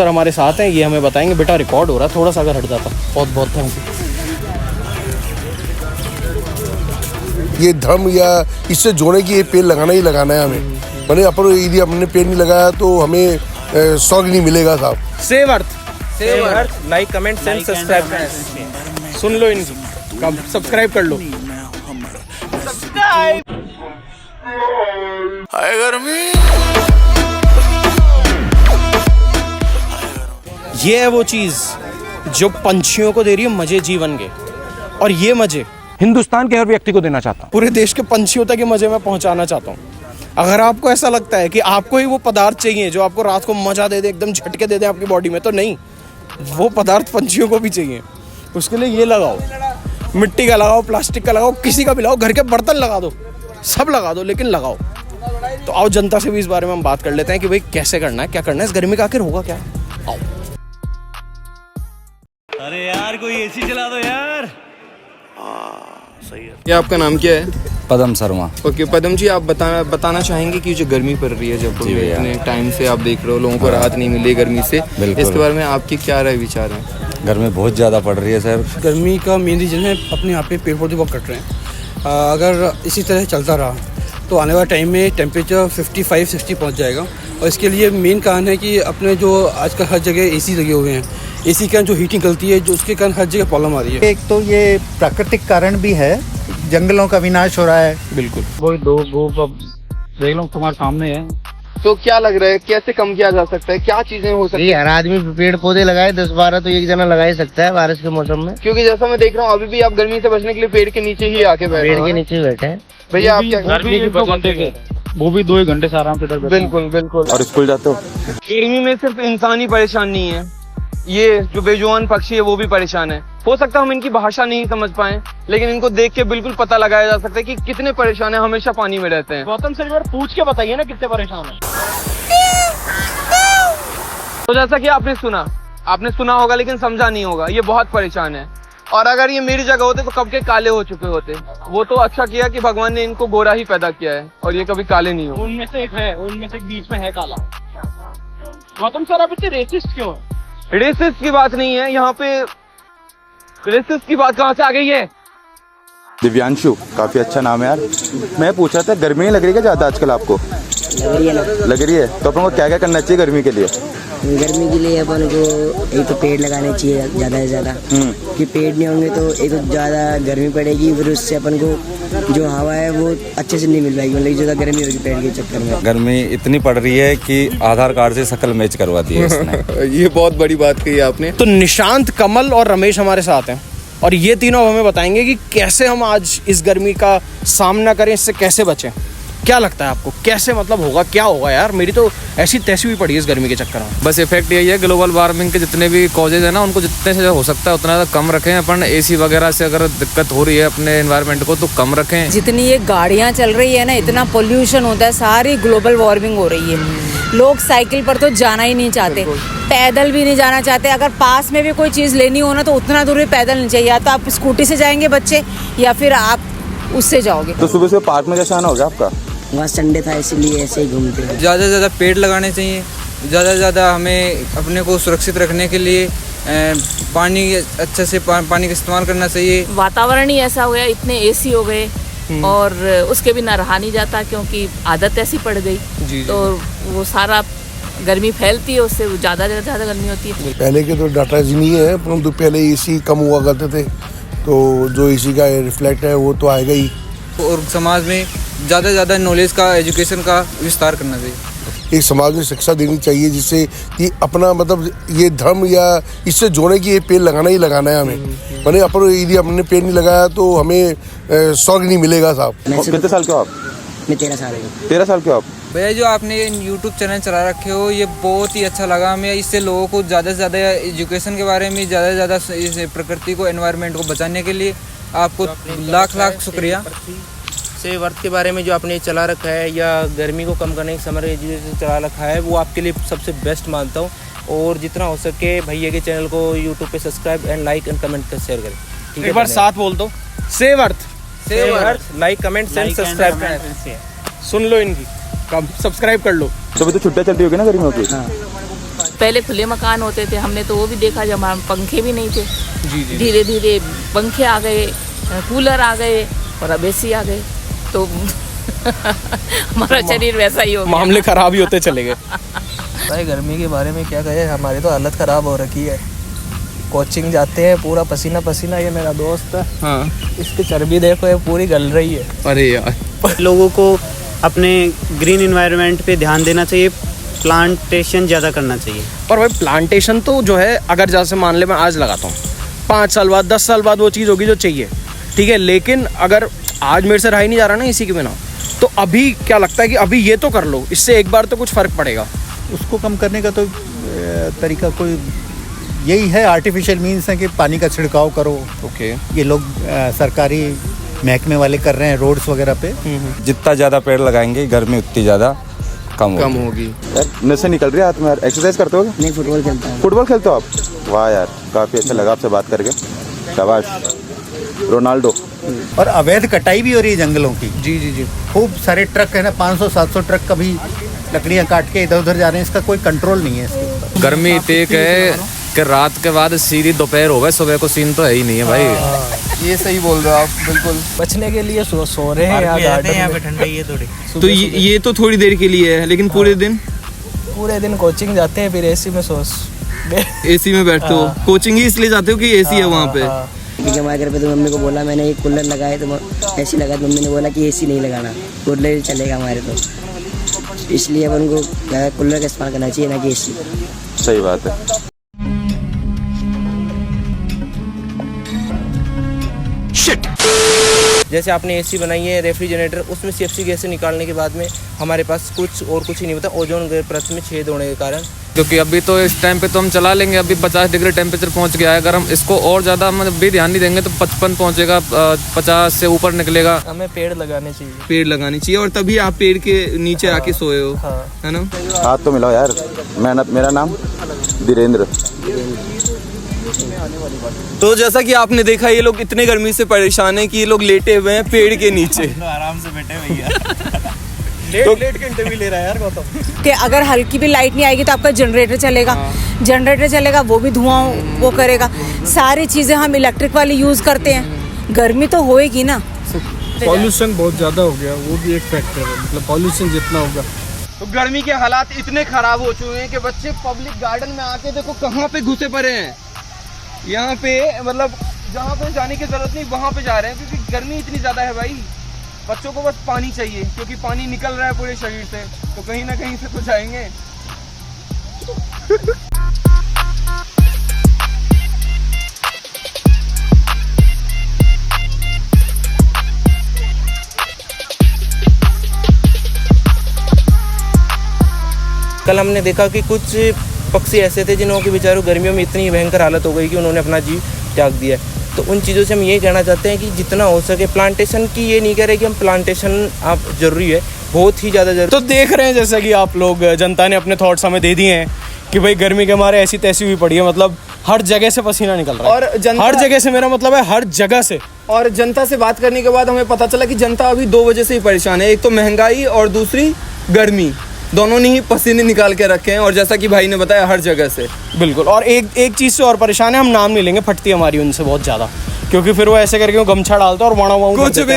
Sir हमारे साथ हैं, ये हमें बताएंगे। बेटा रिकॉर्ड हो रहा है, थोड़ा सा अगर हट जाता। बहुत बहुत थैंक यू। ये धर्म या इससे जोड़ने की ये पेड़ लगाना ही लगाना है हमें। मैंने यदि हमने पेड़ नहीं लगाया तो हमें स्वर्ग नहीं मिलेगा साहब। Save earth, like comment and subscribe. सुन लो इनकी, सब्सक्राइब कर लो। ये है वो चीज जो पंछियों को दे रही है मजे जीवन के, और ये मजे हिंदुस्तान के हर व्यक्ति को देना चाहता हूँ। पूरे देश के पंछियों तक ये मजे मैं पहुंचाना चाहता हूँ। अगर आपको ऐसा लगता है कि आपको ही वो पदार्थ चाहिए जो आपको रात को मजा दे दे, एकदम झटके दे दे आपकी बॉडी में, तो नहीं, वो पदार्थ पंछियों को भी चाहिए। उसके लिए ये लगाओ, मिट्टी का लगाओ, प्लास्टिक का लगाओ, किसी का भी लगाओ, घर के बर्तन लगा दो, सब लगा दो, लेकिन लगाओ। तो आओ जनता से भी इस बारे में हम बात कर लेते हैं कि भाई कैसे करना है, क्या करना है, इस गर्मी का आखिर होगा क्या। आओ। अरे यार कोई एसी चला दो यार। सही है। ये आपका नाम क्या है? पदम शर्मा। ओके पदम जी, आप बताना चाहेंगे कि जो गर्मी पड़ रही है जयपुर में, इतने टाइम से आप देख रहे हो लोगों को राहत नहीं मिली गर्मी से, इसके बारे में आपकी क्या राय विचार है? गर्मी बहुत ज़्यादा पड़ रही है सर। गर्मी का मेन रीज़न है अपने यहाँ पे पेड़ पौधे बहुत कट रहे हैं। अगर इसी तरह चलता रहा तो आने वाले टाइम में टेम्परेचर 55-60 पहुँच जाएगा। और इसके लिए मेन कारण है कि अपने जो आजकल हर जगह एसी लगे हुए हैं, एसी के कारण जो हीटिंग चलती है, जो उसके कारण हर जगह प्रॉब्लम आ रही है। एक तो ये प्राकृतिक कारण भी है, जंगलों का विनाश हो रहा है। बिल्कुल। वही दो देख लो तुम्हारे सामने है। तो क्या लग रहा है, कैसे कम किया जा सकता है, क्या चीजें हो सकती है? हर आदमी पेड़ पौधे लगाए, 10-12 तो एक जना लगा ही सकता है बारिश के मौसम में। क्योंकि जैसा मैं देख रहा हूँ अभी भी आप गर्मी से बचने के लिए पेड़ के नीचे ही आके बैठे पेड़ के नीचे बैठे हैं। भैया आप क्या? वो भी 2 घंटे से आराम से। बिल्कुल बिल्कुल। और स्कूल जाते हो? गर्मी में सिर्फ इंसान ही परेशान नहीं है, ये जो बेजुबान पक्षी है वो भी परेशान है। हो सकता है हम इनकी भाषा नहीं समझ पाए, लेकिन इनको देख के बिल्कुल पता लगाया जा सकता है कि कितने परेशान है, हमेशा पानी में रहते हैं। गौतम सर एक बार पूछ के बताइए ना कितने परेशान है। तो जैसा कि आपने सुना होगा लेकिन समझा नहीं होगा, ये बहुत परेशान है। और अगर ये मेरी जगह होते तो कब के काले हो चुके होते। वो तो अच्छा किया कि भगवान ने इनको गोरा ही पैदा किया है और ये कभी काले नहीं हो। उनमें से एक है, उनमें से एक बीच में है काला। गौतम सर आप इतने रेसिस्ट क्यों है? रेसिस्ट की बात नहीं है यहाँ पे, रेसिस्ट की बात कहाँ से आ गई है? दिव्यांशु, काफी अच्छा नाम है यार। मैं पूछा था गर्मी नहीं लग रही क्या ज्यादा आजकल आपको? लग रही है। तो अपन को क्या क्या करना चाहिए गर्मी के लिए? गर्मी के लिए अपन को एक तो पेड़ लगाने चाहिए ज्यादा से ज्यादा, कि पेड़ नहीं होंगे तो एक तो ज्यादा गर्मी पड़ेगी, फिर उससे अपन को जो हवा है वो अच्छे से नहीं मिल पाएगी, मतलब ज्यादा गर्मी होगी पेड़ के चक्कर में। गर्मी इतनी पड़ रही है कि आधार कार्ड से शकल मैच करवा दी है इसने। ये बहुत बड़ी बात कही आपने। तो निशांत, कमल और रमेश हमारे साथ हैं और ये तीनों हमें बताएंगे कि कैसे हम आज इस गर्मी का सामना करें, इससे कैसे बचें। क्या लगता है आपको, कैसे मतलब होगा, क्या होगा यार? मेरी तो ऐसी तैसी हुई पड़ी है इस गर्मी के चक्कर में। बस इफेक्ट यही है, ग्लोबल वार्मिंग के जितने भी कॉजेज है ना, उनको जितने से हो सकता है उतना ज़्यादा कम रखें। अपन एसी वगैरह से अगर दिक्कत हो रही है अपने एनवायरनमेंट को तो कम रखें। जितनी ये गाड़ियाँ चल रही है ना, इतना पोल्यूशन होता है, सारी ग्लोबल वार्मिंग हो रही है। लोग साइकिल पर तो जाना ही नहीं चाहते, पैदल भी नहीं जाना चाहते। अगर पास में भी कोई चीज़ लेनी हो ना तो उतना दूर भी पैदल नहीं चाहिए, या तो आप स्कूटी से जाएंगे बच्चे या फिर आप उससे जाओगे। तो सुबह से पार्क में कैसे आना होगा आपका? वहाँ संडे था इसीलिए ऐसे ही घूमते हैं। ज़्यादा से ज़्यादा पेड़ लगाने चाहिए, ज़्यादा से ज़्यादा हमें अपने को सुरक्षित रखने के लिए पानी अच्छे से पानी का इस्तेमाल करना चाहिए। वातावरण ही ऐसा हो गया, इतने एसी हो गए और उसके बिना रहा नहीं जाता क्योंकि आदत ऐसी पड़ गई। तो वो सारा गर्मी फैलती है, उससे ज़्यादा से ज़्यादा गर्मी होती है। पहले के तो डाटा जी नहीं है, परंतु पहले एसी कम हुआ करते थे, तो जो एसी का रिफ्लेक्ट है वो तो आएगा ही। और समाज में ज़्यादा से ज़्यादा नॉलेज का, एजुकेशन का विस्तार करना चाहिए। एक समाज में शिक्षा देनी चाहिए जिससे कि अपना मतलब ये धर्म या इससे जोड़ने की ये पेड़ लगाना ही लगाना है हमें। मैंने यदि हमने पेड़ नहीं लगाया तो हमें स्वर्ग नहीं मिलेगा साहब। कितने साल के हो आप? मैं 13 साल हूँ। 13 साल के हो आप? भैया जो आपने यूट्यूब चैनल चला रखे हो ये बहुत ही अच्छा लगा हमें। इससे लोगों को ज़्यादा से ज़्यादा एजुकेशन के बारे में, ज़्यादा से ज़्यादा इस प्रकृति को, एनवायरनमेंट को बचाने के लिए आपको लाख लाख शुक्रिया। सेव अर्थ के बारे में जो आपने चला रखा है या गर्मी को कम करने की समर एजुकेशन चला रखा है, वो आपके लिए सबसे बेस्ट मानता हूँ। और जितना हो सके भैया के चैनल को यूट्यूब पे subscribe and like and comment कर शेयर करें। ठीक है, एक बार साथ बोल दो, save earth, like comment and subscribe करें। सुन लो इनकी, सब्सक्राइब कर लो। तो अभी तो छुट्टियाँ चलती होगी ना गर्मियों की? पहले खुले मकान होते थे, हमने तो वो भी देखा जब हमारे पंखे भी नहीं थे। जी जी। धीरे धीरे पंखे आ गए, कूलर आ गए और अब एसी आ गए, तो हमारा शरीर वैसा ही हो गया। मामले खराब ही होते चले गए। भाई गर्मी के बारे में क्या कहें, हमारी तो हालत ख़राब हो रखी है। कोचिंग जाते हैं पूरा पसीना पसीना, ये मेरा दोस्त है, हाँ। इसकी चर्बी देखो ये पूरी गल रही है। अरे यार, लोगों को अपने ग्रीन एनवायरनमेंट पे ध्यान देना चाहिए, प्लांटेशन ज़्यादा करना चाहिए। पर भाई प्लांटेशन तो जो है, अगर जैसे मान ले मैं आज लगाता हूँ, 5 साल बाद 10 साल बाद वो चीज़ होगी जो चाहिए, ठीक है। लेकिन अगर आज मेरे से रहा ही नहीं जा रहा ना इसी के बिना, तो अभी क्या लगता है कि अभी ये तो कर लो, इससे एक बार तो कुछ फ़र्क पड़ेगा। उसको कम करने का तो तरीका कोई यही है, आर्टिफिशियल मीन्स है कि पानी का छिड़काव करो। ओके। ये लोग सरकारी महकमे वाले कर रहे हैं रोड्स वगैरह पे। जितना ज़्यादा पेड़ लगाएंगे गर्मी उतनी ज़्यादा कम होगी। यार नशे निकल रही है हाथ में यार। एक्सरसाइज करते हो? नहीं, फुटबॉल खेलता हूँ। फुटबॉल खेलते हो आप? वाह यार, काफ़ी अच्छा लगा आपसे बात करके, शाबाश रोनाल्डो। और अवैध कटाई भी हो रही है जंगलों की। जी जी जी। खूब सारे ट्रक है ना, 500-700 ट्रक कभी लकड़ियाँ काट के इधर उधर जा रहे हैं, इसका कोई कंट्रोल नहीं है इसके ऊपर। गर्मी तेज है कि रात के बाद सीधी दोपहर हो गए, सुबह को सीन तो है ही नहीं है भाई। ये सही बोल रहे हो आप, बिल्कुल। बचने के लिए सो रहे हैं यहाँ पे, ठंडा ही है थोड़ी। तो ये तो थोड़ी देर के लिए है, लेकिन पूरे दिन कोचिंग जाते हैं, फिर एसी में एसी में बैठते हो? कोचिंग ही इसलिए जाते हो कि एसी है वहाँ पे? क्योंकि हमारे घर पे तो मम्मी को बोला, मैंने एक कूलर लगाया तो एसी लगा, तो मम्मी ने बोला कि एसी नहीं लगाना, कूलर ही चलेगा हमारे, तो इसलिए अपन को कूलर का इस्तेमाल करना चाहिए, ना कि एसी। सही बात है। जैसे आपने एसी बनाई है, रेफ्रिजरेटर, उसमें सीएफसी गैसें निकालने के बाद में हमारे पास कुछ ही नहीं होता, ओजोन परत में छेद होने के कारण। क्योंकि अभी तो इस टाइम पे तो हम चला लेंगे, अभी 50 डिग्री टेम्परेचर पहुंच गया है। अगर हम इसको और ज़्यादा मतलब भी ध्यान नहीं देंगे तो 55 पहुंचेगा, 50 से ऊपर निकलेगा। हमें पेड़ लगाने चाहिए। पेड़ लगानी चाहिए, और तभी आप पेड़ के नीचे आके सोए हो, है ना? हाथ तो मिलाओ यार। मेरा नाम धीरेन्द्र। तो जैसा कि आपने देखा, ये लोग इतने गर्मी से परेशान हैं कि ये लोग लेटे हुए हैं पेड़ के नीचे। आराम से बैठे भैया। लेट के इंटरव्यू ले रहा है यार गौतम। कि अगर हल्की भी लाइट नहीं आएगी तो आपका जनरेटर चलेगा, जनरेटर चलेगा, वो भी धुआं वो करेगा। सारी चीज़ें हम इलेक्ट्रिक वाली यूज़ करते हैं, गर्मी तो होएगी ना। पॉल्यूशन बहुत ज़्यादा हो गया, वो भी एक फैक्टर है। मतलब पॉल्यूशन जितना होगा, तो गर्मी के हालात इतने खराब हो चुके हैं कि बच्चे पब्लिक गार्डन में आके देखो कहाँ पे घुसे पड़े हैं। यहाँ पे मतलब जहाँ पे जाने की जरूरत नहीं वहाँ पे जा रहे हैं, क्योंकि गर्मी इतनी ज़्यादा है भाई। बच्चों को बस पानी चाहिए, क्योंकि पानी निकल रहा है पूरे शरीर से, तो कहीं ना कहीं से तो जाएंगे। कल हमने देखा कि कुछ पक्षी ऐसे थे जिन्हों के बेचारों गर्मियों में इतनी भयंकर हालत हो गई कि उन्होंने अपना जीव त्याग दिया। तो उन चीज़ों से हम ये कहना चाहते हैं कि जितना हो सके प्लांटेशन की, ये नहीं कह रहे कि हम प्लांटेशन आप ज़रूरी है, बहुत ही ज़्यादा जरूरी। तो देख रहे हैं जैसा कि आप लोग, जनता ने अपने थॉट्स हमें दे दिए हैं कि भाई गर्मी के मारे ऐसी तैसी हुई पड़ी है, मतलब हर जगह से पसीना निकल रहा है। और हर जगह से, मेरा मतलब है हर जगह से। और जनता से बात करने के बाद हमें पता चला कि जनता अभी 2 वजह से ही परेशान है, एक तो महंगाई और दूसरी गर्मी। दोनों ने ही पसीने निकाल के रखे हैं, और जैसा कि भाई ने बताया हर जगह से। बिल्कुल। और एक चीज़ से और परेशान है, हम नाम नहीं लेंगे, फटती हमारी उनसे बहुत ज़्यादा, क्योंकि फिर वो ऐसे करके वो गमछा डालता है और वाणा वाऊ कुछ भी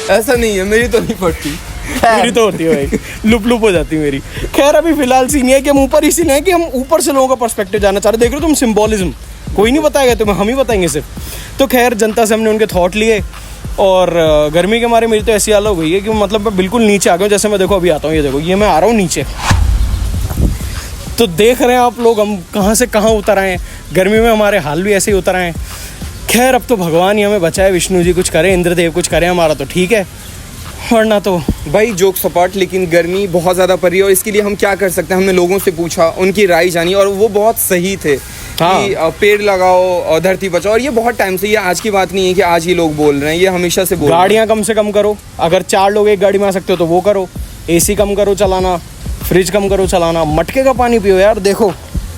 ऐसा नहीं है। मेरी तो नहीं फटती, मेरी तो होती है भाई, लुप हो जाती है मेरी। खैर अभी फिलहाल सीन है कि हम ऊपर, इसी है कि हम ऊपर से लोगों का पर्सपेक्टिव जानना चाह रहे। देख रहे हो तुम, सिंबॉलिज्म कोई नहीं बताएगा तुम्हें, हम ही बताएंगे सिर्फ। तो खैर जनता से हमने उनके थॉट लिए, और गर्मी के मारे मेरी तो ऐसी हालत हो गई है कि मतलब मैं बिल्कुल नीचे आ गया हूँ। जैसे मैं देखो अभी आता हूँ, ये देखो, ये मैं आ रहा हूँ नीचे। तो देख रहे हैं आप लोग हम कहाँ से कहाँ उतर आए हैं। गर्मी में हमारे हाल भी ऐसे ही उतर आए हैं। खैर अब तो भगवान ही हमें बचाए, विष्णु जी कुछ करें, इंद्रदेव कुछ करें, हमारा तो ठीक है, वरना तो भाई जोक सपाट। लेकिन गर्मी बहुत ज़्यादा पड़ रही है, और इसके लिए हम क्या कर सकते हैं? हमने लोगों से पूछा, उनकी राय जानी, और वो बहुत सही थे। हाँ। कि पेड़ लगाओ, धरती बचाओ। और ये बहुत टाइम से, ये आज की बात नहीं है कि आज ही लोग बोल रहे हैं, ये हमेशा से बोल रहे हैं। गाड़ियाँ कम से कम करो, अगर 4 लोग एक गाड़ी में आ सकते हो तो वो करो। एसी कम करो चलाना, फ्रिज कम करो चलाना, मटके का पानी पियो यार। देखो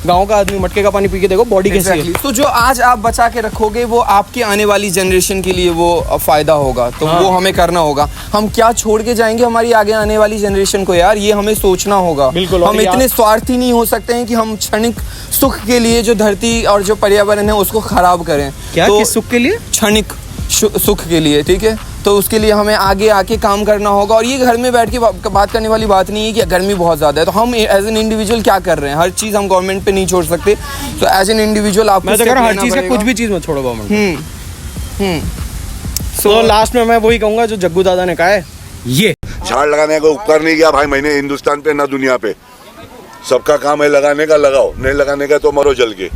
गांव का आदमी मटके का पानी पी के देखो बॉडी कैसी है। तो जो आज आप बचा के रखोगे वो आपकी आने वाली जनरेशन के लिए वो फायदा होगा, तो वो हमें करना होगा। हम क्या छोड़ के जाएंगे हमारी आगे आने वाली जनरेशन को यार, ये हमें सोचना होगा। बिल्कुल। हम इतने स्वार्थी नहीं हो सकते हैं कि हम क्षणिक सुख के लिए जो धरती और जो पर्यावरण है उसको खराब करें। क्या तो किस सुख के लिए? क्षणिक सुख के लिए, ठीक है। तो उसके लिए हमें आगे आके काम करना होगा। और ये घर में बैठ के बात करने वाली बात नहीं है कि गर्मी बहुत ज़्यादा है तो हम एज एन इंडिविजुअल क्या कर रहे हैं। हर चीज़ हम गवर्नमेंट पे नहीं छोड़ सकते। तो एज एन इंडिविजुअल आपको मैं तो कह रहा हूं हर चीज़ का कुछ भी चीज़ मत छोड़ो गवर्नमेंट। तो लास्ट में मैं वही कहूँगा जो जग्गू दादा ने कहा है, ये झाड़ लगाने का उपकार नहीं किया भाई मैंने हिंदुस्तान पे ना दुनिया पे। सबका काम है लगाने का, लगाओ, नहीं लगाने का तो मरो जल के।